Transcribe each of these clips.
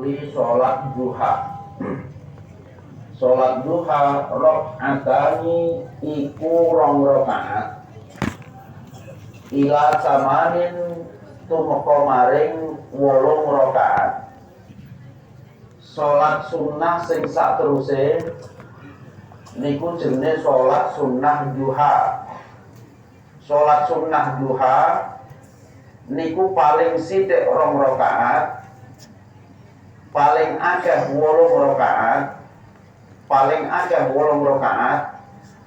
uli sholat duha. Sholat duha rakaatani iku rong rakaat ila samanin tumeka maring 8 rakaat. Sholat sunnah sing sateruse niku jenenge sholat sunnah duha. Sholat sunnah duha niku paling sithik 2 rakaat, paling akeh 8 rakaat, paling akeh 8 rakaat.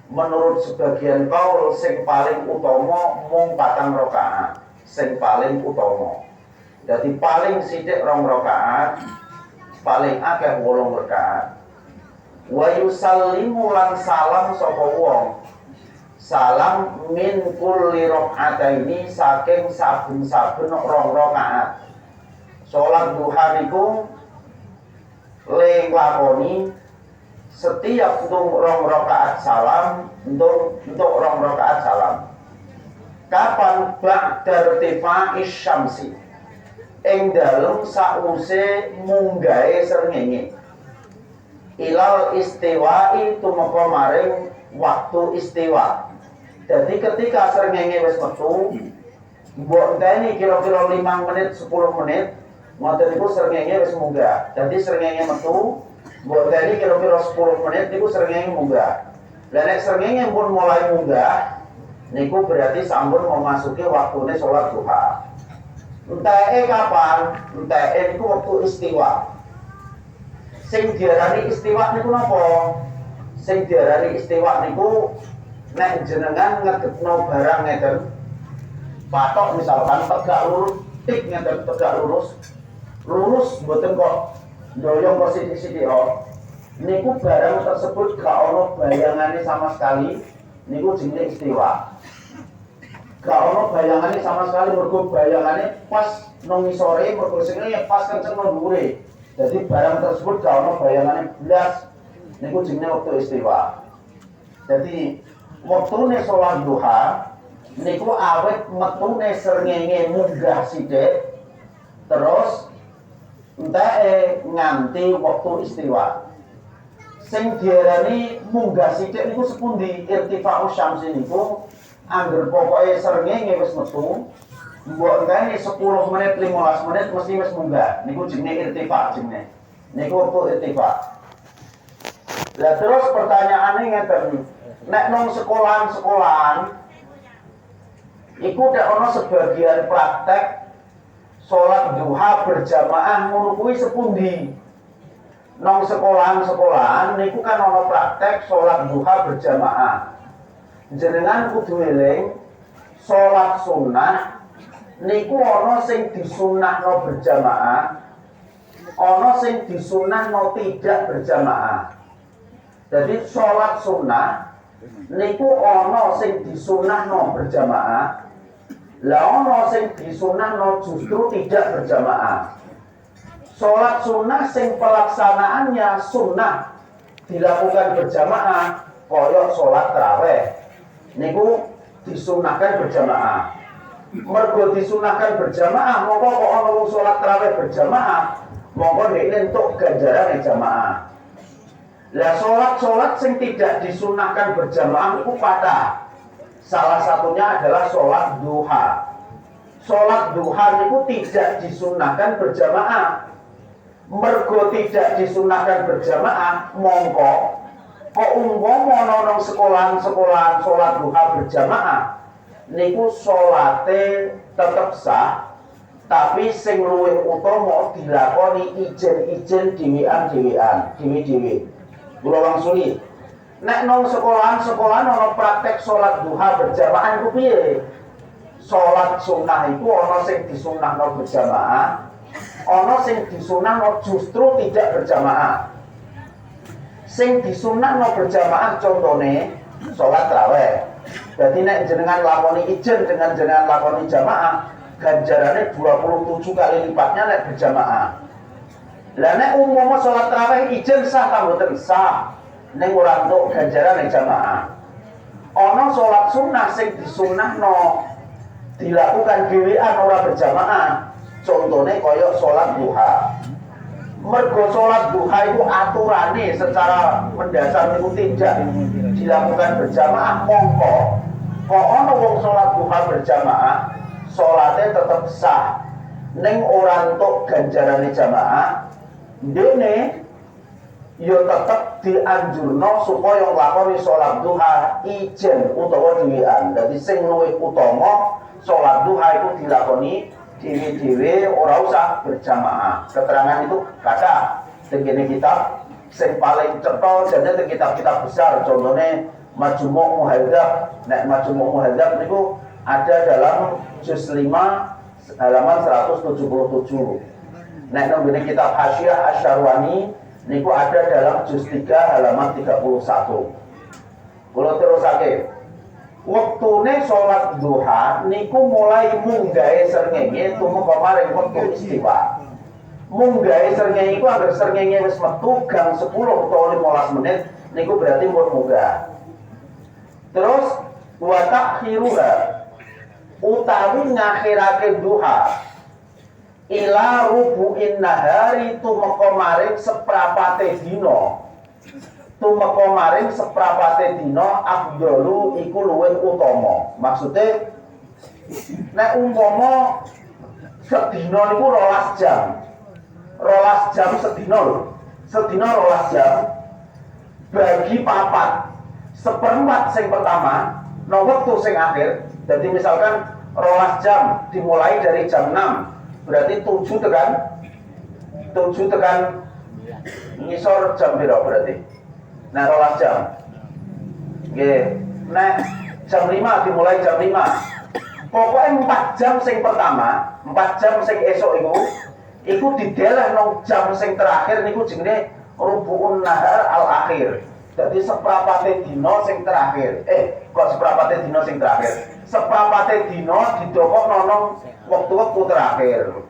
Menurut sebagian kaul sing paling utama mung 4 rakaat, sing paling utama. Jadi paling sithik 2 rakaat, paling akeh 8 rakaat. Wa yusallimu lan salam sapa wong, salam min kulli rakaataini saking saben-saben 2 rakaat. Salat duha niku le nglakoni setiap untuk 2 rakaat salam, untuk 2 rakaat salam. Kapan? Ba'da irtifa'is syamsi, ing dalem sause munggahe srengenge, ilal istiwa'i tumeka maring waktu istiwa. Jadi ketika srengenge wis metu, mbok enteni kira-kira 5 menit 10 menit, ngoten niku srengenge wis munggah. Jadi srengenge metu, mbok enteni kira-kira 10 menit niku srengenge munggah. Lah nek srengenge pun mulai munggah, niku berarti sampun memasuki waktune sholat duha. Enteke kapan? Enteke niku waktu istiwa. Sing diarani istiwa niku napa? Sing diarani istiwa niku nek jenengan ngedekno barang ngeten, patok misalkan tegak lurus, tik ngeten tegak lurus, lurus mboten kok ndoyong kok sithik-sithik niku barang tersebut gak ono bayangane sama sekali, niku jenenge istiwa. Gak ono bayangane sama sekali, mergo bayangane pas nang ngisore, mergo sing pas kenceng nang dhuwure. Jadi barang tersebut gak ono bayangane blas, niku jenenge waktu istiwa. Jadi waktune sholat duha niku awet metune srengenge munggah sithik, terus enteke nganti waktu istiwa. Sing diarani munggah sithik niku sepundi? Irtifa'us syamsi niku angger pokoke srengenge wis metu, mbok enteni 10 menit 15 menit mesti wis munggah. Niku jenenge irtifa jenenge. Niku waktu irtifa. Lah terus pertanyaane ngeten, nek nang sekolahan iku nek ana sebagian praktek sholat duha berjamaah ngono kuwi sepundi? Nang sekolahan niku kan ana praktek sholat duha berjamaah. Jenengan kudu eling sholat sunnah niku ana sing disunnahno berjamaah, ana sing disunnahno tidak berjamaah. Jadi sholat sunnah niku ana sing disunnahno berjamaah, lah ana sing disunnahno justru tidak berjamaah. Sholat sunnah sing pelaksanaannya sunnah dilakukan berjamaah, koyok sholat tarawih niku disunnahkan berjamaah. Mergo disunnahkan berjamaah, mongko kok ana wong sholat tarawih berjamaah, mongko nek entuk ganjaran jamaah. Lah sholat sing tidak disunnahkan berjamaah itu patah. Salah satunya adalah sholat duha. Sholat duha itu tidak disunnahkan berjamaah. Mergo tidak disunnahkan berjamaah, mongko kok umpama ana sekolahan sholat duha berjamaah, niku sholate tetep sah, tapi sing luwih utama dilakoni ijen-ijen dhewean dhewe-dhewe. Kula wangsuli, nek nang sekolahan ana praktek sholat duha berjamaah iku piye? Sholat sunnah iku ana sing disunnahno berjamaah, ana sing disunnahno justru tidak berjamaah. Sing disunnahno berjamaah contone sholat tarawih. Jadi nek jenengan lakoni ijen dengan jenengan lakoni jamaah, ganjarane 27 kali lipatnya nek berjamaah. Lah nek umpama sholat tarawih ijen sah ta mboten sah, ning ora entuk ganjaran nek jamaah. Ana sholat sunnah sing disunnahno dilakukan dhewean ora berjamaah, contone kaya sholat duha. Mergo sholat duha itu aturane secara mendasar itu tidak dilakukan berjamaah, mongko kok ono wong sholat duha berjamaah sholatnya tetap sah ning ora entuk ganjarane jamaah, dene yo tetep dianjurno supaya nglakoni sholat duha ijen utawa dhewean. Dadi sing luwih utama sholat duha itu dilakoni dhewe-dhewe, ora usah berjamaah. Keterangan itu kata tengene kitab sing paling cetha jane teng kitab-kitab besar, contohnya Majmu' Muhadzab. Nek Majmu' Muhadzab niku ada dalam juz 5 halaman 177. Nek nang kitab Hasyiah Asy-Syarwani niku ada dalam juz 3 halaman 31. Kula terusake. Wektune salat duha niku mulai munggahe srengenge tumeka maring wektu istiwa. Munggahe srengenge iku anggere srengenge wis metu gang 10 utawa 15 menit niku berarti mun munggah. Terus wa takhiruha utawi ngakhirake duha ila rubu'in nahari tumeka maring seprapate dina. Tumeka maring seprapate dina afdalu iku luwih utama. Maksude nek umpama sedina niku 12 jam. 12 jam sedina lho. Sedina 12 jam bagi papat. Seperempat sing pertama no wektu sing akhir. Jadi misalkan 12 jam dimulai dari jam 6, berarti 7 tekan ngisor jam piro berarti? Nah 12 jam. Nggih. Nah jam 5 dimulai jam 5. Pokoknya 4 jam sing pertama, 4 jam sing esok iku dideleh nang jam sing terakhir niku jenenge rubu'un nahar al akhir. Jadi seprapate dina sing terakhir. Kok seprapate dina sing terakhir? Seprapate dina didokokno nang wektu-wektu terakhir.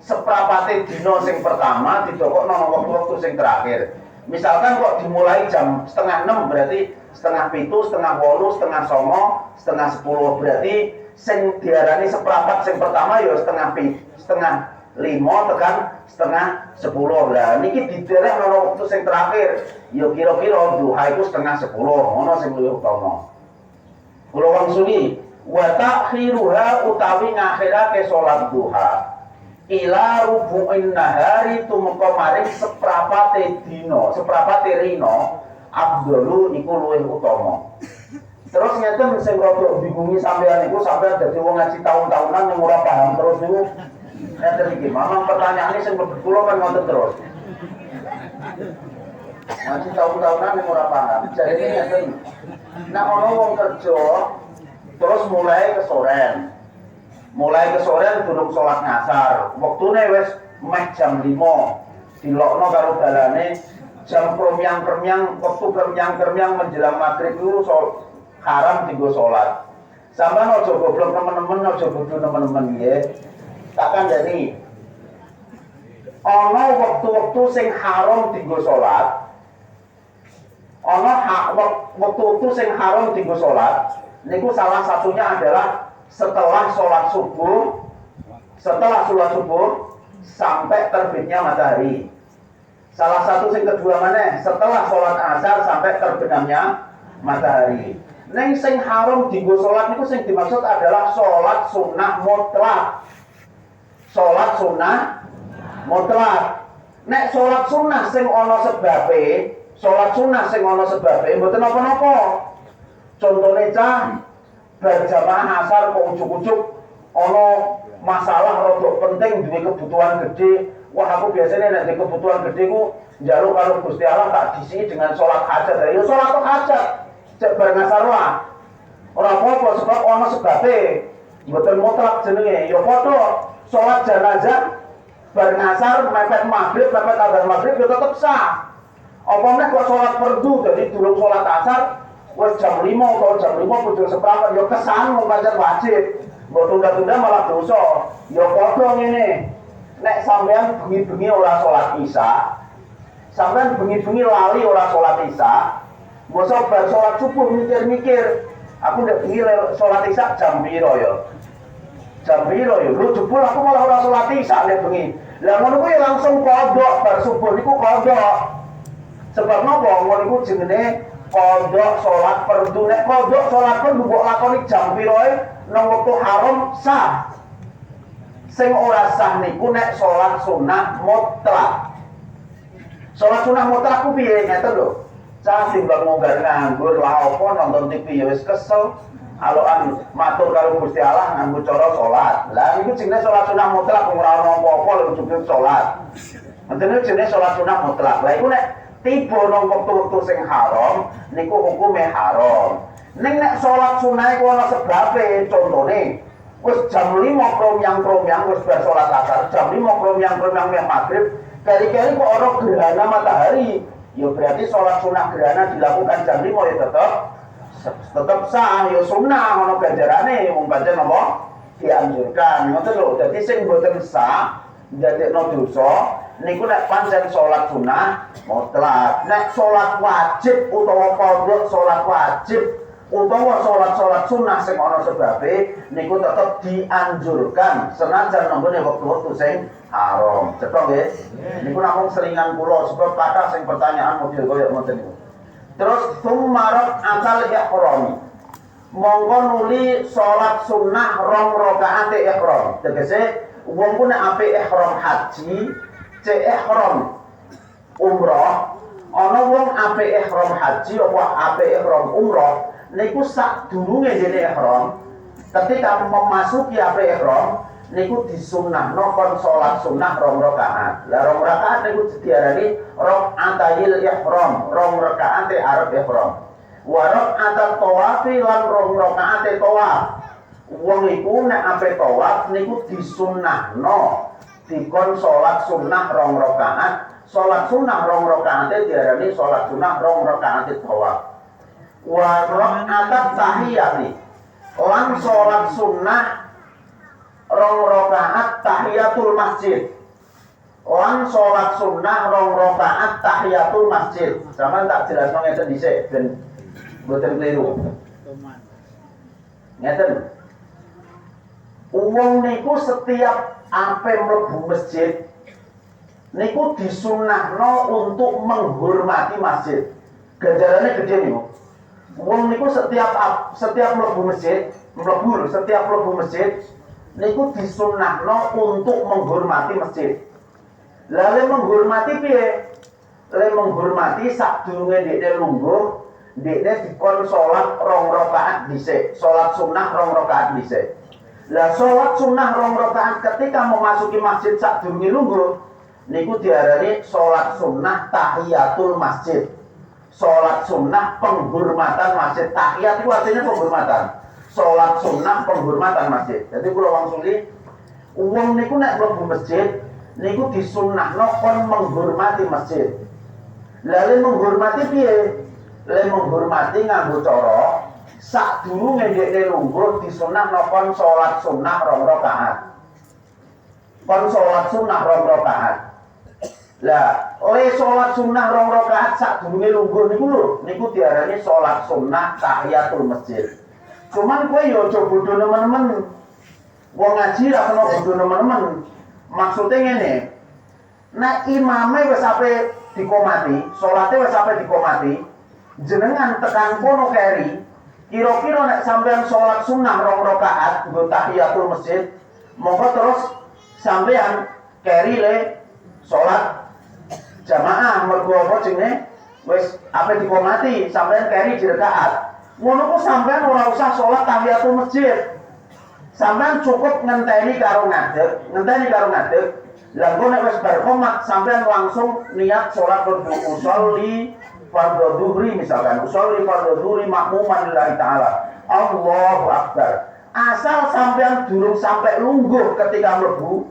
Seprapate dina sing pertama didokokno nang wektu-wektu sing terakhir. Misalkan kok dimulai jam setengah 6 berarti setengah 7, setengah 8, setengah 9, setengah 10 berarti sing diarani seprapat sing pertama ya setengah 5 tekan setengah 10. Lah niki diderek ana wektu sing terakhir. Ya kira-kira duha itu setengah 10, ngono sing luwih utama. Kula wangsuli wa ta'khiruha utawi ngakhirake salat duha ila rubu'in nahari tumeka maring seprapate dina, seprapate rina afdalu iku luwih utama. Terus ngeten sing rada bingungi sampean niku sampean dadi wong ngaji tahun-tahunan yang ora paham terus niku. Ngeten iki, mamang pertanyaane sing kula kan ngoten terus. Ngaji tahun-tahunan yang ora paham. Jarine ngeten. Nek ana wong kerja terus mulai kesoren. Mulai kesoren durung salat ngasar. Wektune wis meh jam 5. Dilokno karo dalane jam kremyang-kremyang, wektu kremyang-kremyang menjelang maghrib itu haram dienggo salat. Sampeyan aja goblok temen-temen, aja bodho temen-temen nggih. Tak kandhani. Ana wektu-wektu sing haram dienggo salat. Ana wektu-wektu sing haram dienggo salat. Niku salah satunya adalah setelah sholat subuh sampai terbitnya matahari. Salah satu sing kedua mana? Setelah sholat asar sampai terbenamnya matahari. Neng sing haram dienggo sholat niku sing dimaksud adalah sholat sunnah mutlak. Sholat sunnah mutlak. Nek sholat sunnah sing ana sebabe, mboten napa-napa. Contone cah berjamaah asar kok ujuk-ujuk ana masalah rada penting duwe kebutuhan gede. Wah aku biasanya nek kebutuhan gede ku njaluk karo Gusti Allah tak disi dengan sholat hajat. Ya sholat hajat cek bareng asar lah. Ora apa-apa sebab ana sebabe. Mboten mutlak jenenge. Ya padha sholat jenazah bareng asar mepet maghrib, mepet adzan maghrib ya tetep sah. Apa nek kok sholat fardu jadi durung sholat asar wes jam 5 atau jam 5 pun seprapat ya kesan wong pancen wajib. Mbok tunda-tunda malah dosa. Ya padha ngene. Nek sampean bengi-bengi ora salat Isya, sampean bengi-bengi lali ora salat Isya, mbok bar salat subuh mikir-mikir, aku ndak bengi salat Isya jam piro ya? Jam piro ya? Lu jebul aku malah ora salat Isya nek bengi. Lah ngono kuwi langsung kodok bar subuh niku kodok. Sebab napa ngono iku jenenge kodok salat fardu. Nek kodok salat fardu mbok lakoni jam pira nang wektu haram sah. Sing ora sah niku nek salat sunah mutlak. Salat sunah mutlak ku piye ngeten lho. Cah timbang ngonggar nganggur lah apa nonton TV ya wis kesel. Alokan matur karo Gusti Allah nganggo cara salat. Lah niku jenenge salat sunah mutlak ora ono apa-apa lho cukup salat. Ngeten niku jenenge salat sunah mutlak. Lah iku nek tiba nang wektu-wektu sing haram niku hukume haram. Ning nek salat sunah iku ana sebabe, contone wis jam 5 kromyang wis bar salat asar, jam 5 kromyang meh maghrib, kari-kari kok ana gerhana matahari. Ya berarti salat sunah gerhana dilakukan jam 5 ya tetap sah, ya sunah ana ganjarane wong pancen apa dianjurkan. Ngoten lho. Dadi sing boten sah ndadekno dosa niku nek pancen salat sunah mutlak. Nek salat wajib utawa qadha salat wajib utawa salat sunah sing ana sebabe niku tetep dianjurkan senajan nggone wektu-wektu sing haram. Cetha nggih? Niku namung selingan kula sebab kathah sing pertanyaan model koyo ngoten niku. Terus sumarat asal ihram. Monggo nuli salat sunah 2 rakaat ihram. Tegese wong ku nek ape ihram haji, cek ihram umrah, ana wong ape ihram haji apa ape ihram umrah niku sadurunge dene ihram ketika memasuki ape ihram niku disunnahno kon salat sunah 2 rakaat. Lah 2 rakaat niku diarani rakaatayil ihram, 2 rakaat arep ihram. Wa rakaatat tawafi lan 2 rakaat tawaf. Wong iku nek ape tawaf niku disunnahno dikon salat sunah 2 rakaat. Salat sunah 2 rakaat diarani salat sunah 2 rakaat tawaf. Wa rakaatat tahiyati lan salat sunah 2 rakaat tahiyatul masjid. Lan salat sunah 2 rakaat tahiyatul masjid. Sampeyan tak jelasno ngeten dhisik ben mboten keliru. Ngeten. Wong niku setiap ape mlebu masjid niku disunnahno untuk menghormati masjid. Ganjarane gede niku. Wong niku setiap mlebu masjid, setiap mlebu masjid niku disunnahno untuk menghormati masjid. Lalu menghormati piye? Le menghormati sadurunge dekne lungguh, dekne dikon salat 2 rakaat dhisik, salat sunah 2 rakaat dhisik. Lah salat sunah 2 rakaat ketika memasuki masjid sadurunge lungguh niku diarani salat sunah tahiyatul masjid. Salat sunah penghormatan masjid. Tahiyat itu artinya penghormatan. Salat sunah penghormatan masjid. Jadi kula wangsuli wong niku nek mlebu masjid niku disunnahno kon menghormati masjid. Lalu menghormati piye? Le menghormati nganggo cara sadurunge dekne lungguh disunnahno kon salat sunah 2 rakaat. Kon salat sunah 2 rakaat. Lah, oleh salat sunah 2 rakaat sadurunge lungguh niku lho, niku diarani salat sunah tahiyatul masjid. Cuman kowe yo aja bodho nemen-nemen. Wong ngaji ra kena bodho nemen-nemen. Maksude ngene. Nek imame wis ape dikomati, salate wis ape dikomati, jenengan tekan kono keri, kira-kira nek sampean salat sunah 2 rakaat nggo tahiyatul masjid, monggo terus sampean keri le salat jamaah mergo apa jenenge wis ape dikomati, sampean keri di rakaat. Ngono ku sampean ora usah salat tahiyatul masjid. Sampean cukup ngenteni karo ngadeg. Lah engko nek wis bar qomat sampean langsung niat salat fardu usolli fardhu dhuhri misalkan. Usolli fardhu dhuhri makmuman lillahi taala. Allahu akbar. Asal sampean durung sampai lungguh ketika mlebu.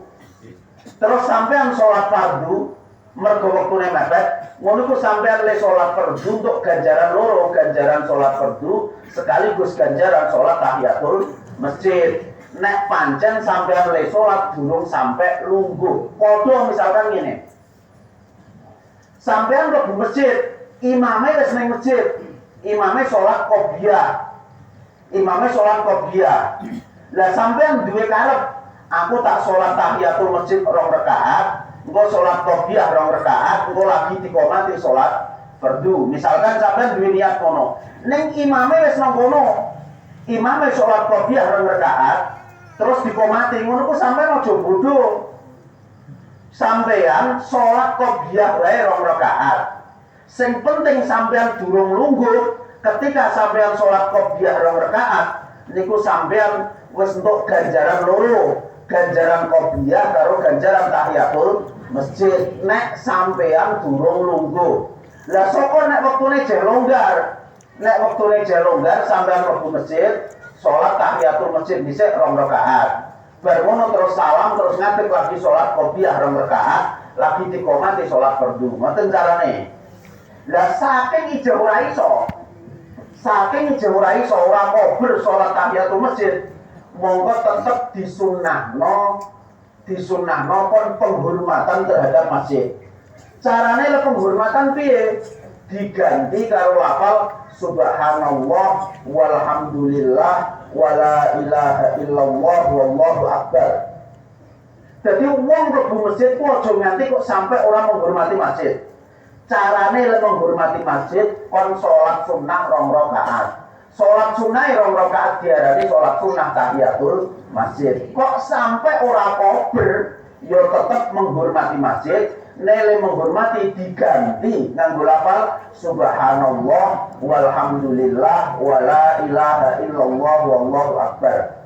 Terus sampean salat fardu mergo wektune mepet, ngono ku sampean le salat fardu untuk ganjaran loro, ganjaran salat fardu sekaligus ganjaran salat tahiyatul masjid. Nek pancen sampean le salat durung sampai lungguh. Padha misalkan ngene. Sampean mlebu masjid, imame wis ning masjid. Imame salat qobliyah. Lah sampean duwe karep, aku tak salat tahiyatul masjid 2 rakaat. engko salat qobliyah 2 rakaat, engko lagi dikomati salat fardu. Misalkan sampean duwe niat ngono, ning imame wis nang kono. Imame salat qobliyah 2 rakaat, terus dikomati ngono ku sampean aja bodho. Sampean salat qobliyah wae 2 rakaat. Sing penting sampean durung lungguh ketika sampean salat qobliyah 2 rakaat niku sampean wis entuk ganjaran loro, ganjaran qobliyah karo ganjaran tahiyatul masjid nek sampean durung lungguh. Lah sapa nek wektune jek longgar? Nek wektune jek longgar sampean mlebu masjid, salat tahiyatul masjid dhisik 2 rakaat. Bar ngono terus salam terus ngadeg lagi salat qobliyah 2 rakaat, lagi dikomati salat fardu. Ngoten carane. Lah saking ijo ora iso. Saking ijo ora iso ora kober salat tahiyatul masjid, monggo tetep disunnahno kon penghormatan terhadap masjid. Carane le penghormatan piye? Diganti karo lafal subhanallah walhamdulillah wala ilaha illallah wallahu akbar. Jadi wong mlebu masjid ku aja nganti kok sampai orang menghormati masjid. Carane le menghormati masjid kon salat sunnah 2 rakaat. Salat sunnah 2 rakaat diarani salat sunnah tahiyatul masjid. Kok sampai ora kober ya tetep menghormati masjid. Nele menghormati diganti nganggo lafal subhanallah walhamdulillah wala ilaha illallah wallahu akbar.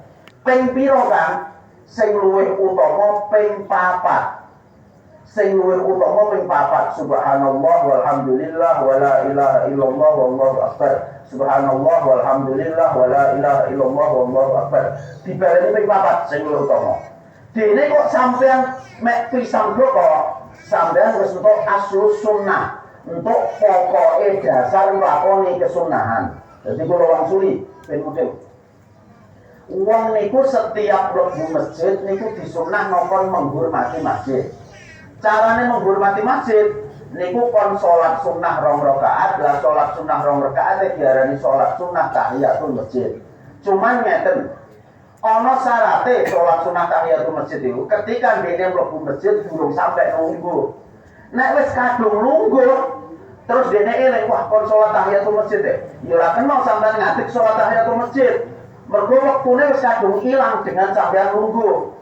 Ping pira Kang? Sing luwih utama ping 4. Sing luwih utama ping 4. Subhanallah walhamdulillah wala ilaha illallah wallahu akbar. Subhanallah walhamdulillah wala ilaha illallah wallahu akbar. Dibaleni ping 4 sing luwih utama. Dene kok sampean mek pisan kok sampean wis entuk aslus sunnah, untuk pokoke dasar nglakoni kesunahan. Jadi kula wangsuli ben mudeng. Wong niku setiap mlebu masjid niku disunnahno kon menghormati masjid. Carane menghormati masjid niku kon salat sunnah 2 rakaat. Lah salat sunnah 2 rakaat diarani salat sunnah tahiyatul masjid. Cuman ngeten, ana syarate salat sunnah tahiyatul masjid itu ketika dene mlebu masjid durung sampai lungguh. Nek wis kadung lungguh terus dene eling wah kon salat tahiyatul masjid ya ora kena sampean ngadeg salat tahiyatul masjid. Mergo wektune wis kadung ilang dengan sampean lungguh.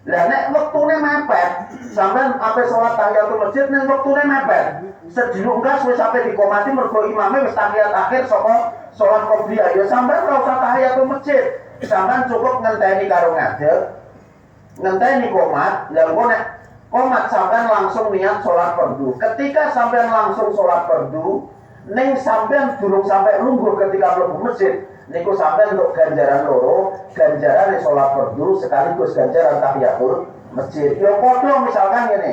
Lah nek wektune mepet, sampean ape salat tahiyatul masjid nek wektune mepet, sedina enggak wis sampe dikomati mergo imame wis tahiyat akhir saka salat qobliyah ya sampean ora usah tahiyatul masjid. Sampean cukup ngenteni karo ngadeg, ngenteni komat, lha engko nek komat sampean langsung niat salat fardu. Ketika sampean langsung salat fardu, ning sampean durung sampai lungguh ketika mlebu masjid, niku sampean untuk ganjaran loro, ganjaran salat fardu sekaligus ganjaran tahiyatul masjid. Ya padha misalkan ngene,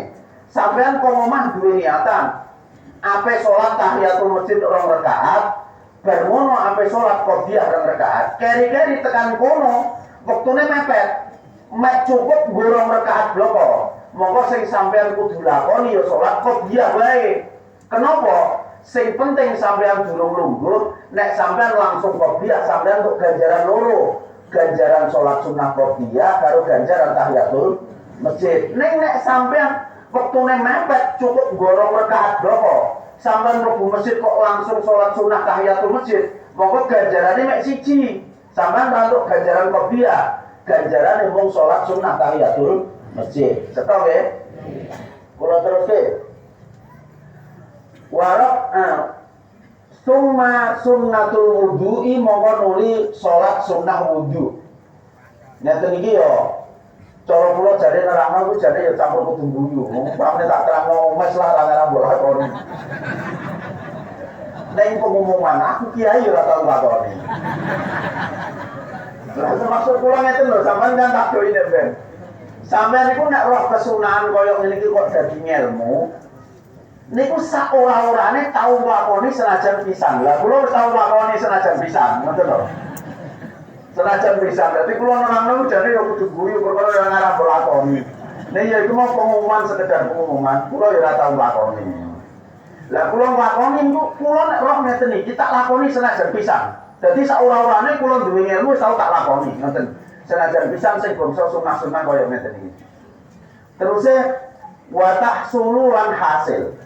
sampean kok omah duwe niatan ape salat tahiyatul masjid 2 rakaat, bar ngono ape salat qobliyah 2 rakaat, keri-keri tekan kono wektune mepet, mek cukup 2 rakaat bloko. Monggo sing sampean kudu lakoni ya salat qobliyah wae. Kenapa? Sing penting sampean durung lungguh, nek sampean langsung qobliyah sampean untuk ganjaran loro, ganjaran salat sunnah qobliyah karo ganjaran tahiyatul masjid. Nek sampean wektune mepet cukup 2 rakaat bloko. Sampean mlebu masjid kok langsung salat sunnah tahiyatul masjid, monggo ganjarane mek siji. Sampean untuk ganjaran qobliyah, ganjarane mung salat sunnah tahiyatul masjid. Cetok nggih? Kula teruske. Warab summa sunnatul wudu'i monggo nuli salat sunnah wudu. Ngeten iki yo. Cara kula jare nerangno ku jare ya campur kudu guyu. Pamane tak terangno mes lah ra mbok lakoni. Ning pengumuman aku kiai ora tau lakoni. Lah maksud kula ngeten lho, sampean kan tak doi nek ben. Sampeyan niku nek roh kesunahan kaya ngene iki kok dadi ngelmu. Niku sak ora-orane tau lakoni senajan pisan. Lah kula wis tau lakoni senajan pisan, ngoten lho. Senajan pisan. Dadi kula nerangno jane ya kudu guyu perkara ora ngarep lakoni. Nek ya iku mau pengumuman sekedar pengumuman, kula ya ora tau lakoni. Lah kula lakoni niku kula nek roh ngeten iki tak lakoni senajan pisan. Dadi sak ora-orane kula duwe ilmu wis tau tak lakoni, ngoten. Senajan pisan sing bangsa sunah-sunah kaya ngeten iki. Terusnya wa tahsulu lan hasil.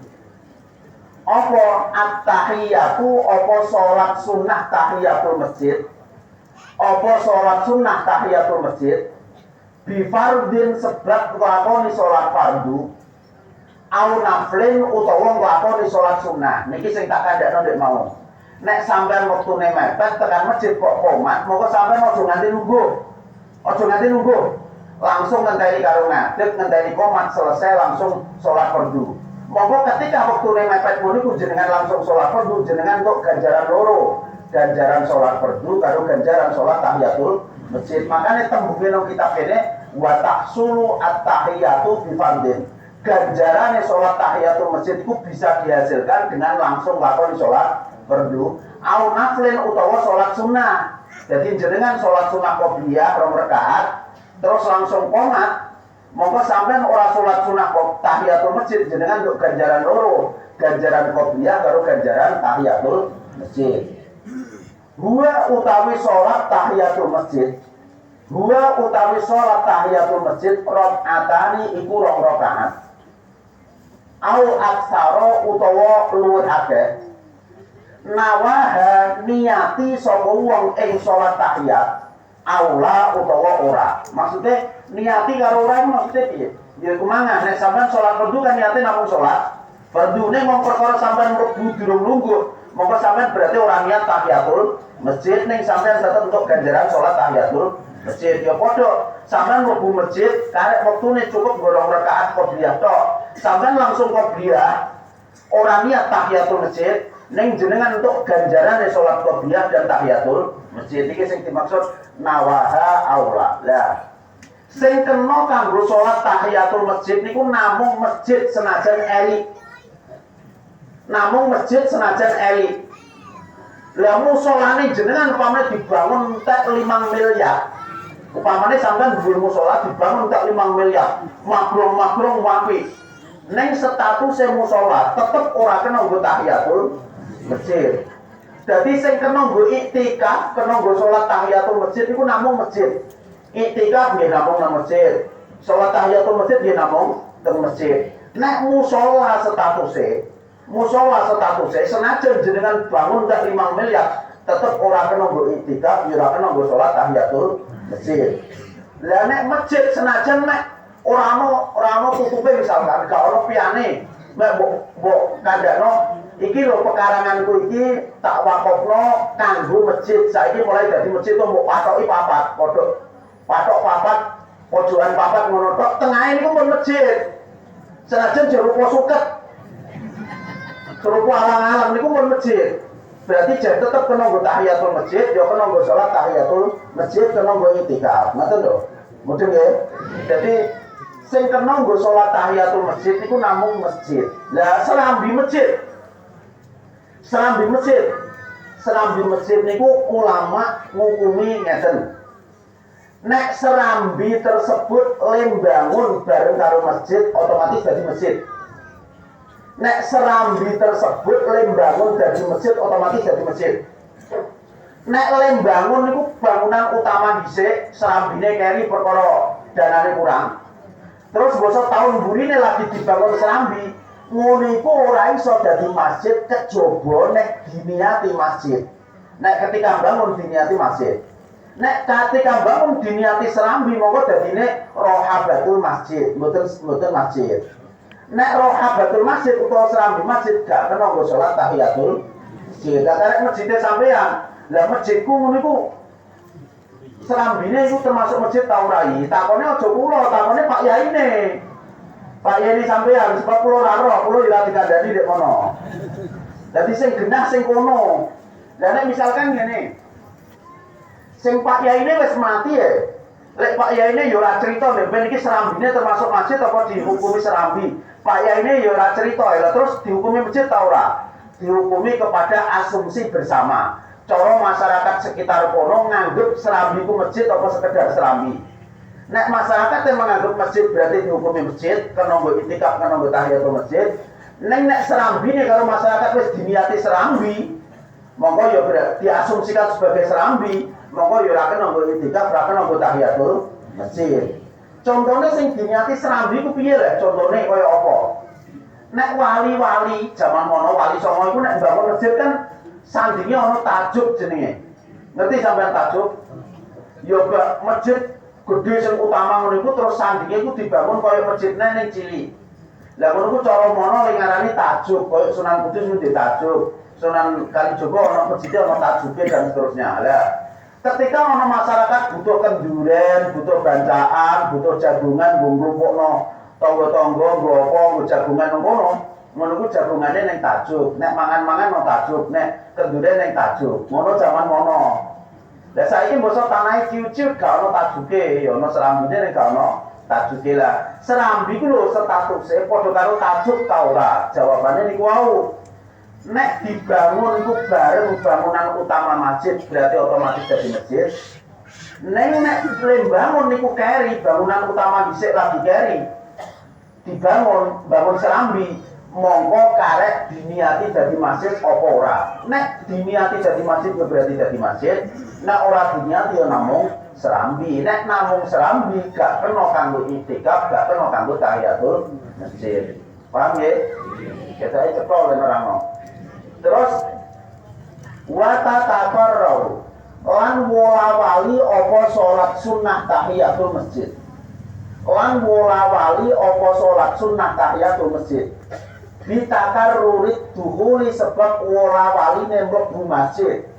Apa at-tahiyatu, apa salat sunnah tahiyatul masjid, apa salat sunnah tahiyatul masjid bifardin sebab nglakoni salat fardu au naflin utawa nglakoni salat sunnah. Niki sing tak kandhakno ndek mau. Nek sampean wektune mepet tekan masjid kok komat, monggo sampean aja nganti nunggu. Aja nganti nunggu. Langsung ngenteni karo ngadeg, ngenteni komat selesai langsung salat fardu. Monggo ketika wektune mepet niku jenengan langsung salat fardu, jenengan untuk ganjaran loro. Ganjaran salat fardu karo ganjaran salat tahiyatul masjid. Makanya tembunge nang kitab kene wa tahsulu at-tahiyatu bi fardin. Ganjarane salat tahiyatul masjid itu bisa dihasilkan dengan langsung lakoni salat fardu au naflin utawa salat sunnah. Jadi jenengan salat sunnah qobliyah 2 rakaat terus langsung qomat. Monggo sampean ora salat sunah tahiyatul masjid jenengan untuk ganjaran loro, ganjaran qobliyah karo ganjaran tahiyatul masjid. Huwa utawi salat tahiyatul masjid. Huwa utawi salat tahiyatul masjid rakaatani iku 2 rakaat. Au aksara utawa luwih akeh. Nawaha niati sapa wong ing salat tahiyat aula utawa ora. Maksudnya niati karo ora maksudnya piye? Ya kumangan nek sampean salat fardu kan niate namung salat. Fardune mung perkara sampean mlebu durung lungguh, monggo sampean berarti ora niat tahiyatul masjid ning sampean tetep untuk ganjaran salat tahiyatul masjid. Ya padha sampean mlebu masjid karek wektune cukup 2 rakaat qobliyah tok. Sampean langsung qobliyah ora niat tahiyatul masjid ning jenengan untuk ganjaran salat qobliyah dan tahiyatul masjid. Iki sing dimaksud nawaha aula. Lah sing kena kanggo salat tahiyatul masjid niku namung masjid senajan elit. Namung masjid senajan elit. Lah musolane jenengan upamane dibangun entek 5 miliar. Upamane sampean duwe musola dibangun entek 5 miliar. Makrung-makrung wapi. Ning status musola tetep ora kena nggo tahiyatul masjid. Jadi sing kena nggo iktikaf, kena nggo salat tahiyatul masjid niku namung masjid. Iktikaf nggih namung nang masjid. Salat tahiyatul masjid nggih namung teng masjid. Nek musola statuse senajan jenengan bangun tak 5 miliar tetep ora kena nggo iktikaf, ora kena nggo salat tahiyatul masjid. Lah nek masjid senajan nek ora ana tutupe misalkan gak ana piyane, mek mbok kandhakno iki lho pekaranganku iki tak wakofno kanggo masjid. Saiki mulai dadi masjid kok mbok patoki papat, patok papat, pojokan papat ngono tok, tengahe niku pun masjid. Senajan jerupa suket. Jerupa alang-alang niku pun masjid. Berarti jadi tetep kena nggo tahiyatul masjid, ya kena nggo salat tahiyatul masjid, kena nggo iktikaf. Ngoten lho. Mudeng nggih. Jadi sing kena nggo salat tahiyatul masjid niku namung masjid. Lah serambi masjid. Serambi masjid niku ulama ngukumi ngeten. Nek serambi tersebut lembangun bareng karo masjid, otomatis dadi masjid. Nek serambi tersebut lembangun dadi masjid, otomatis dadi masjid. Nek lembangun niku bangunan utama dhisik, serambine keri perkara danane kurang. Terus basa tahun burine lagi dibangun serambi, ngono iku ora iso dadi masjid kejaba nek diniati masjid. Nek ketika bangun diniati masjid. Nek ketika bangun diniati serambi monggo dadine rohabatul masjid, mboten masjid. Nek rohabatul masjid utawa serambi masjid gak kena nggo salat tahiyatul masjid. Karek masjide sampean. Lah masjidku ngono iku serambine iku termasuk masjid ta ora iki? Takone aja kula, takone Pak Yaine. Pak Yaine sampean sebab kula ora roh, kula ora dikandani dek kono. Dadi sing genah sing kono. Lah nek misalkan ngene, sing Pak Yai ini wis mati ya. Lek Pak Yai ini ya ora cerita nek ben iki serambine termasuk masjid apa dihukumi serambi. Pak Yai ini ya ora cerita ya, terus dihukumi masjid ta ora? Dihukumi kepada asumsi bersama. Cara masyarakat sekitar kono nganggep serambi ku masjid apa sekedar serambi. Nek masyarakat yang menganggap masjid berarti dihukumi masjid, kena nggo iktikaf, kena nggo tahiyatul masjid. Nek serambine kalau masyarakat wis diniati serambi, monggo ya diasumsikan sebagai serambi. Monggo ya ora kena nggo iktikaf, ora kena nggo tahiyatul masjid. Contohnya sing diniati serambi ku piye lho? Contohnya kaya apa? Nek wali-wali zaman mono wali songo iku nek bangun masjid kan sandinge ana tajuk jenenge. Ngerti sampean tajuk? Ya masjid gede sing utama ngono iku terus sandinge iku dibangun kaya masjidne ning Cili. Lah ngono ku cara mono ning ngarani tajuk, kaya Sunan Kudus ku tajuk, Sunan Kalijogo ana masjid ana tajuke dan seterusnya. Lah ketika ana masyarakat butuh kenduren, butuh bancaan, butuh jagungan, ngrumpukno tangga-tangga, nggo apa, nggo jagungan ngono ku jagungane ning tajuk. Nek mangan-mangan no tajuk, nek kenduren ning tajuk. Ngono zaman mono. Lah saiki mbok tanahe ciut-ciut gak ono tajuke, ya ono serambine nek gak ono tajuke lah. Serambi ku lho statuse padha karo tajuk ta ora? Jawabane niku wau. Nek dibangun itu bareng bangunan utama masjid berarti otomatis jadi masjid. Nek bangun niku keri bangunan utama dhisik lagi keri. Bangun serambi mongko karek diniati jadi masjid apa ora. Nek diniati jadi masjid berarti jadi masjid. Nek ora diniati ya namung serambi. Nek namung serambi gak kena kanggo itikaf, gak kena kanggo tahiyatul masjid. Paham ya? Kita cekol nerangno. Terus wata takarrau lan wala-wali apa salat sunnah tahiyatul masjid. Lan wala-wali apa salat sunnah tahiyatul masjid. Bitakarrurit duhuli sebab wala-wali mlebu masjid.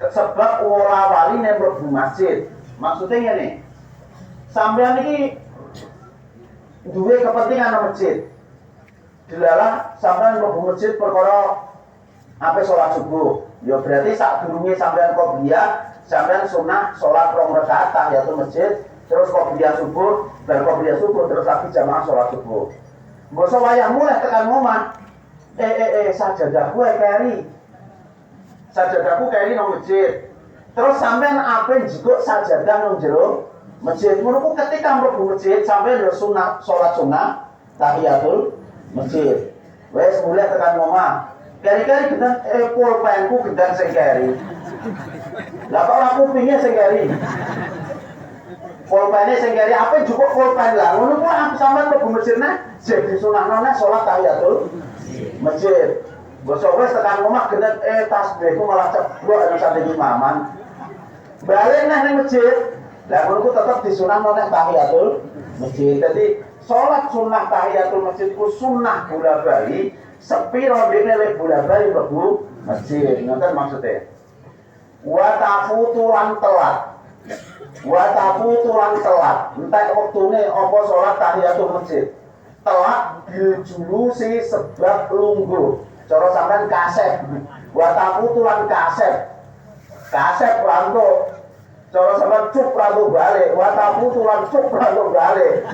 Sebab wala-wali mlebu masjid. Maksudnya ngene. Sampeyan iki duwe kepentingan nang masjid. Dilalah sampean mlebu masjid perkara ape salat subuh. Ya berarti sadurunge sampean qobliyah, sampean sunah salat 2 rakaat tahiyatul masjid, terus qobliyah subuh, bar qobliyah subuh terus lagi jamaah salat subuh. Mbok wayah mulai tekan omah. Sajadahku keri. Sajadahku keri nang masjid. Terus sampean ape njikuk sajadah nang jero masjid. Ngono ku ketika mlebu masjid sampean yo sunah salat sunah tahiyatul masjid. Wes mulai tekan omah. Kari-kari gendang pulpenku gendang sing keri. Lah kok ora kupinge sing keri. Pulpene sing keri apa cukup pulpen lah. Ngono ku aku sampean mlebu masjidne jadi sunahno nek salat tahiyatul masjid. Bosok wes tekan omah gendang tasbihku malah ceblok nek sampe imaman. Balik nang masjid. Lah ngono ku tetep disunahno nek tahiyatul masjid. Jadi salat sunah tahiyatul masjid ku sunah bola-bali, sepiro dene le bola-bali mlebu masjid. Ngoten maksudnya. Wa tafuturan telat. Wa tafuturan telat. Entek wektune apa salat tahiyatul masjid. Telat dijulusi sebab lungguh. Cara sampean kasep. Wa tafuturan kasep. Kasep rantuk. Cara sampean cuk rantuk balik. Wa tafuturan cuk rantuk balik.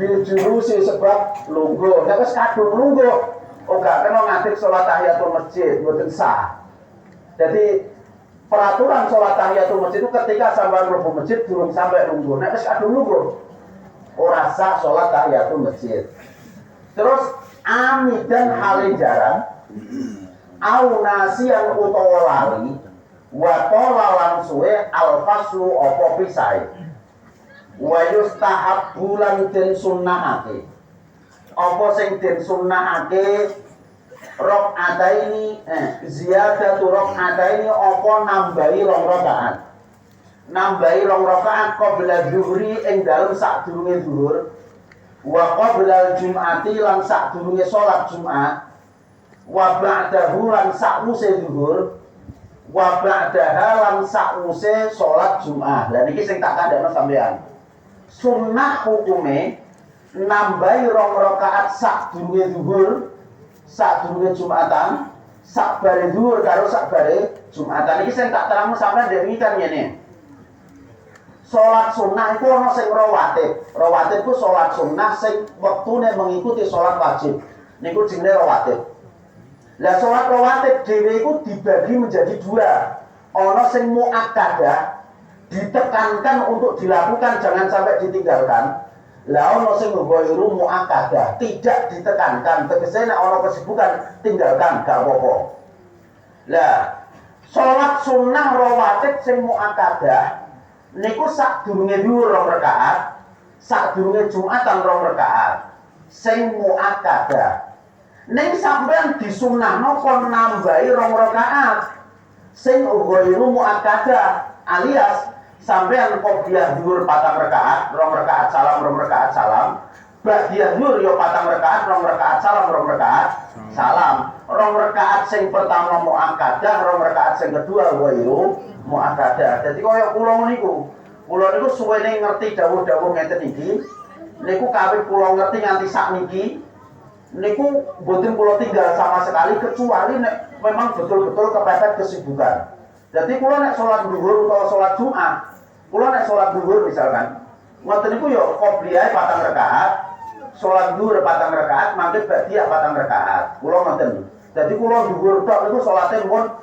Dijulusi sebab lungguh. Nek wis kadung lungguh, ora kena ngadeg salat tahiyatul masjid, mboten sah. Jadi peraturan salat tahiyatul masjid itu ketika sampai mlebu masjid durung sampai lungguh. Nek wis kadung lungguh, ora sah salat tahiyatul masjid. Terus amidan halin jarang, au nasian utawa lali, wa tola lan suwe al-faslu apa pisai. Wa yustahab bulan den sunnahake. Apa sing den sunnahake rakaataini ziyadatu rakaataini apa nambahi 2 rakaat. Nambahi 2 rakaat qabla zuhri ing dalem sadurunge zuhur. Wa qabla jum'ati lan sadurunge salat Jumat. Wa ba'dahu lan sakwuse zuhur. Wa ba'daha lan sakwuse salat Jumat. Lah niki sing tak kandhakno sampean. Sunnah hukume nambahi 2 rakaat sadurunge zuhur, sadurunge Jumatan, sakbare zuhur karo sakbare Jumatan. Iki sing tak terangno sampean dhewe kan ngene. Salat sunnah iku ana sing rawatib. Rawatib ku salat sunnah sing wektune mengikuti salat wajib. Niku jenenge rawatib. Lah salat rawatib dhewe iku dibagi menjadi 2. Ana sing muakkadah, ditekankan untuk dilakukan, jangan sampai ditinggalkan. Lah ono sing ghairu muakkadah, tidak ditekankan, tegese nek ono kesibukan tinggalkan gak apa-apa. Lah salat sunnah rawatib sing muakkadah niku sadurunge zuhur 2 rakaat, sadurunge Jumatan 2 rakaat sing muakkadah. Ning sampean disunahno kon nambahi 2 rakaat sing ghairu muakkadah, alias sampean qobliyah dhuwur 4 rakaat, 2 rakaat salam, 2 rakaat salam. Ba'diyah dhuwur yo 4 rakaat, 2 rakaat salam, 2 rakaat salam. 2 rakaat sing pertama muakkadah, 2 rakaat sing kedua ghairu muakkadah. Dadi kaya kula niku suwene ngerti dawuh-dawuh ngeten iki. Niku kawit kula ngerti nganti sakniki. Niku mboten kula tinggal sama sekali kecuali nek memang betul-betul kepepet kesibukan. Jadi kula nek salat zuhur utawa salat Jumat, kula nek salat zuhur misalkan, ngoten niku ya qobliyah 4 rakaat, salat zuhur 4 rakaat, mangke ba'diyah 4 rakaat. Kula ngoten. Jadi kula zuhur tok niku salate pun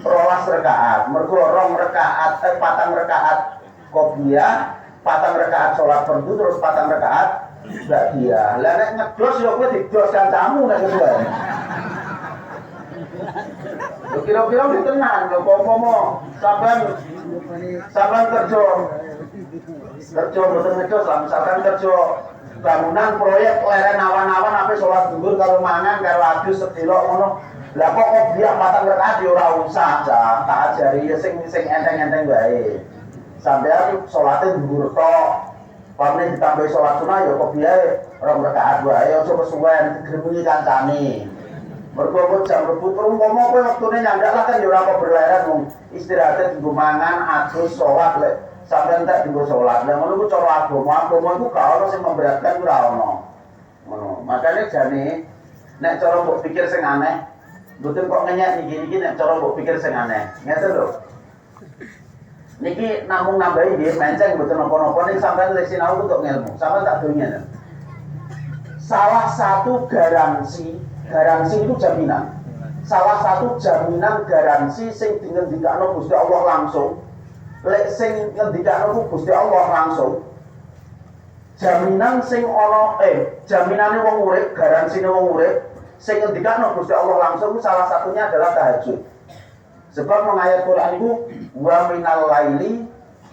12 rakaat. Mergo 2 rakaat 4 rakaat qobliyah, 4 rakaat salat fardu terus 4 rakaat ba'diyah. Lah nek ngedos ya kowe didos kancamu nek kedua. Kira-kira iki tenan lho pomo sampean kerja mboten ngedos lah misalkan kerja bangunan proyek leren awan-awan ape salat zuhur karo mangan karo adus sedelok ngono. Lah kok biak 4 rakaat ya ora usah tak ajari ya sing enteng-enteng wae. Sampeyan salate zuhur tok. Pamane ditambahi salat sunah ya kok biae 2 rakaat wae aja kesuwen digremuni kancane. Mergo kok jam rebu umpama kowe wektune nyandak lah kan ya ora kok berleren wong istirahate dienggo mangan adus salat lek sampeyan tak dienggo salat. Lah ngono ku cara agama iku gak ono sing memberatkan ora ono. Ngono. Makane jane nek cara mbok pikir sing aneh, mboten kok ngenyek niki nek cara mbok pikir sing aneh. Ngeten lho. Niki namung nambahi nggih menceng mboten napa-napa ning sampeyan lek sinau untuk ilmu. Sampeyan tak dongen. Salah satu garansi itu jaminan. Salah satu jaminan garansi sing dingendikake Gusti Allah langsung. Lek sing ngendikake Gusti Allah langsung. Jaminan sing ana jaminane wong urip, garansine wong urip sing ngendikake Gusti Allah langsung salah satunya adalah tahajud. Sebab mengayat Quran itu wa minal laili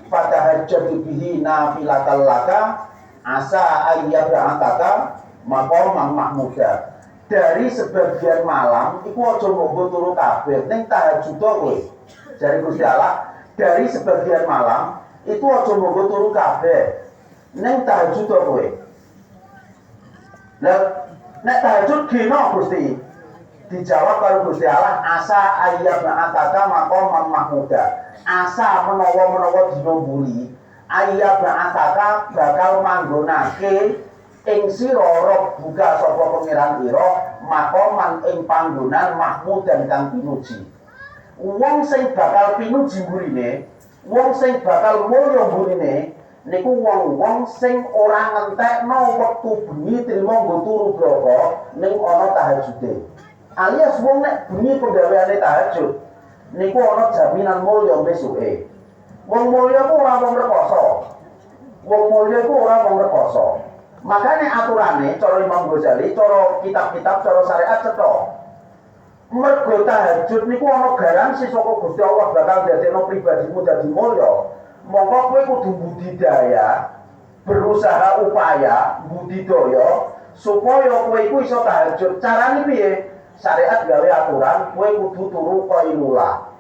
fatahajjad bihi nafilatan laka asa ayyab'ataka maqaman mahmuda. Dari sebagian malam iku aja mbok turu kabeh ning tahajud kowe. Jare Gusti Allah, dari sebagian malam itu aja mbok turu kabeh ning tahajud kowe. Lah nek tahajud dina Gusti dijawab karo Gusti Allah asa ayyabna ataka maqaman mahmuda. Asa menawa dina buli ayyabna ataka bakal manggonake ing sira buka sapa pangeran ira maqaman ing panggonan mahmud dan kang pinuji. Wong sing bakal pinuji mburine, wong sing bakal mulya mburine niku wong-wong sing ora ngentekno wektu bengi trimo nggo turu bloko ning ana tahajude. Alias wong nek bengi penggaweane tahajud niku ana jaminan mulya besuke. Wong mulya ku ora wong rekoso. Wong mulya ku ora wong rekoso. Makanya aturannya, cara Imam Ghazali, cara kitab-kitab, cara syariat cetok. Mergo tahajud niku ana garansi saka Gusti Allah bakal dadekno pribadimu dadi mulya. Monggo kowe kudu budidaya, berusaha upaya budidaya supaya kowe iku iso tahajud. Carane piye? Syariat gawe aturan kowe kudu turu qailulah.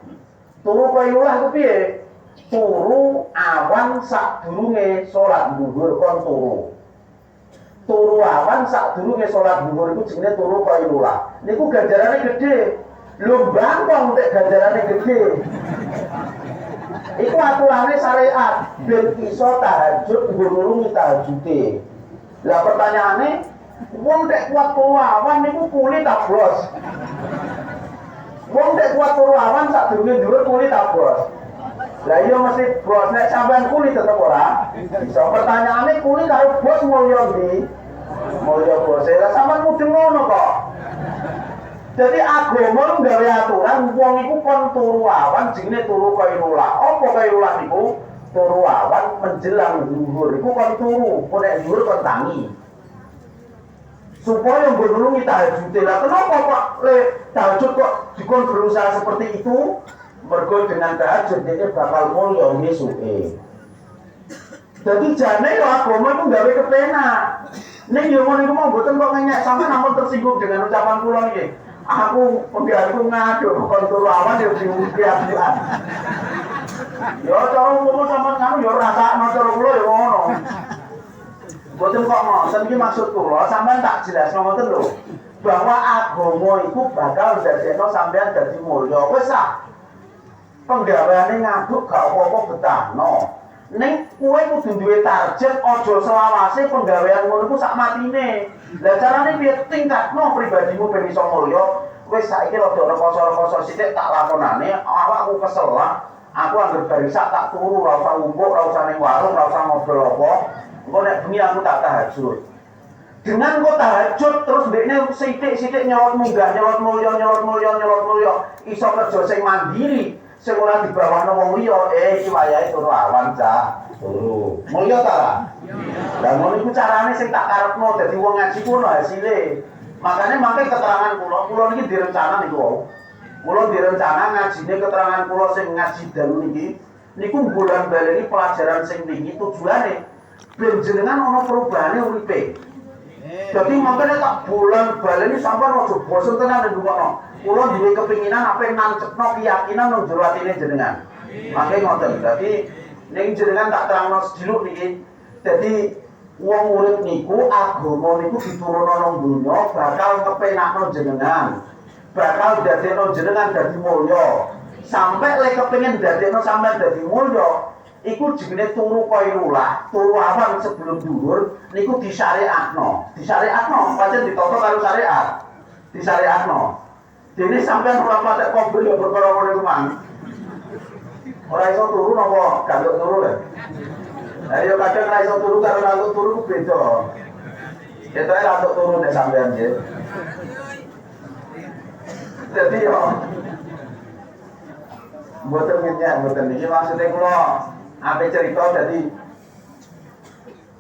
Turu qailulah ku piye? Turu awan sadurunge salat zuhur kon turu. Turu awan sadurunge salat zuhur iku jenenge turu qailulah. Niku ganjarane gedhe. Lho bangkong nek ganjarane gedhe. Iku aturane syariat ben iso tahajud nulungi tahajude. Lah pertanyaane, wong nek kuat turu awan niku kulit ta bros? Wong nek kuat turu awan sadurunge dhuwur kulit ta bros? Lah iya mesti bos nek sampean kulit tetep ora. Iso pertanyaane kulit karo bos mulya ndi? Mulya bos. Lah sampean kudu ngono kok. Jadi agama nggawe aturan wong iku kon turu awan jenenge turu qailulah. Apa qailulah niku? Turu awan menjelang zuhur iku kon turu, kok nek zuhur kon tangi. Supaya nulungi tahajud. Lah kenapa kok tahajud kok dikon berusaha seperti itu? Mergo dengan tahajud dene bakal mulya mesuke. Jadi jane yo agama iku gawe kepenak. Ning yo ngono iku mau mboten kok ngenyek sampe namun tersinggung dengan ucapan kula niki. Aku penggaweku ngaduk kon turu awan yo diuki-ukian. Yo cara ngomong sampean kanu yo rasakno cara kula yo ngono. Mboten kok ngoten iki maksud kula sampean tak jelasno ngoten lho. Bahwa agama iku bakal dadekno sampean dadi mulya. Wis ah. Penggaweane ngaduk gak apa-apa betahno. Ning kowe kudu duwe target aja selawase penggawean ngono ku sak matine. Lah carane piye tingkatno pribadimu ben iso mulya? Wis saiki rada rekoso-rekoso sithik tak lakonane, awakku kesel lah. Aku anggere barisak tak turu, ora usah ngumpuk, ora usah ning warung, ora usah ngobrol apa. Engko nek bengi aku tak tahajud. Dengan kok tahajud terus mbekne sithik-sithik nyolot munggah, nyolot mulya, iso kerja sing mandiri. Sing ora dibawahno wong liya, iki wayahe turu awan cah, turu. Mulya ta lah? Lah ngono iku carane sing tak karepno dadi wong ngaji ku ono hasile. Makane mangke keterangan kula niki direncana niku wae. Kula direncana ngajine keterangan kula sing ngaji dalu niki niku bulan baleni pelajaran sing tinggi tujuane ben jenengan ana perubahane uripe. Jadi makanya tak bulan baleni sampean aja bosen tenan ndungokno. Kula duwe kepinginan apa nancepno keyakinan nang jero atine jenengan. Mangke ngoten. Dadi ning jenengan tak terangno sediluk niki. Dadi wong urip niku agama niku diturunno nang donya bakal kepenakno jenengan. Bakal dadekno jenengan dadi mulya. Sampai lek kepengin dadekno sampean dadi mulya, iku jenenge turu qailulah, turu awan sebelum dhuwur niku disyariatno. Disyariatno pancen ditata karo syariat. Disyariatno. Dene sampean ora patek kober ya perkara ngono iku mang. Ora iso turu napa ganduk turu lho. Ayo kadang ora iso turu karo ora turu ku beda. Ketoke ra turu nek sampean nggih. Jadi yo mboten ngenyek mboten iki maksude kula ape cerita dadi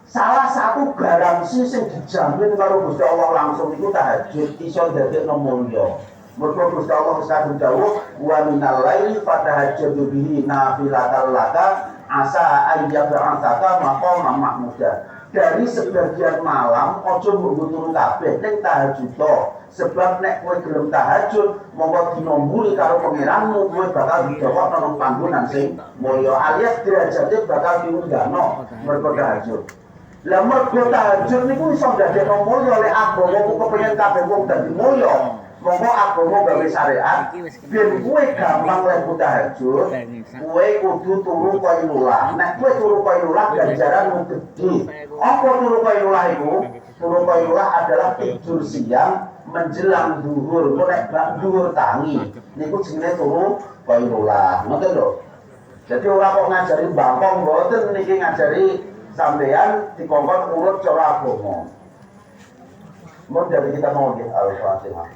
salah satu garansi sing dijamin karo Gusti Allah langsung iku tahajud iso dadekno mulya. Mergo Gusti Allah sadhe dawuh wa minal laili fatahajjadu bihi nafilatan laka asa ayyab'atsaka maqaman mahmuda. Dari sebagian malam aja mbok turu kabeh ning tahajud to. Sebab nek kowe gelem tahajud monggo dina mburi karo pangeranmu kowe bakal dijawab nang panggonan sing mulya alias derajate bakal diunggahno mergo tahajud. Lah mergo tahajud niku iso dadekno mulya lek agama ku kepengin kabeh wong dadi mulya. Monggo agama gawe syariat ben kowe gampang lek tahajud kowe kudu turu qailulah. Nek kowe turu qailulah ganjaranmu gedhe. Apa turu qailulah iku? Turu qailulah adalah tidur siang menjelang duhur, nek bak duhur tangi. Niku jenenge turu qailulah. Ngoten lho. Jadi ora kok ngajari bangkong mboten niki ngajari sampeyan dikongkon urut cara agama. Mun dari kita mau Al-Fatihah.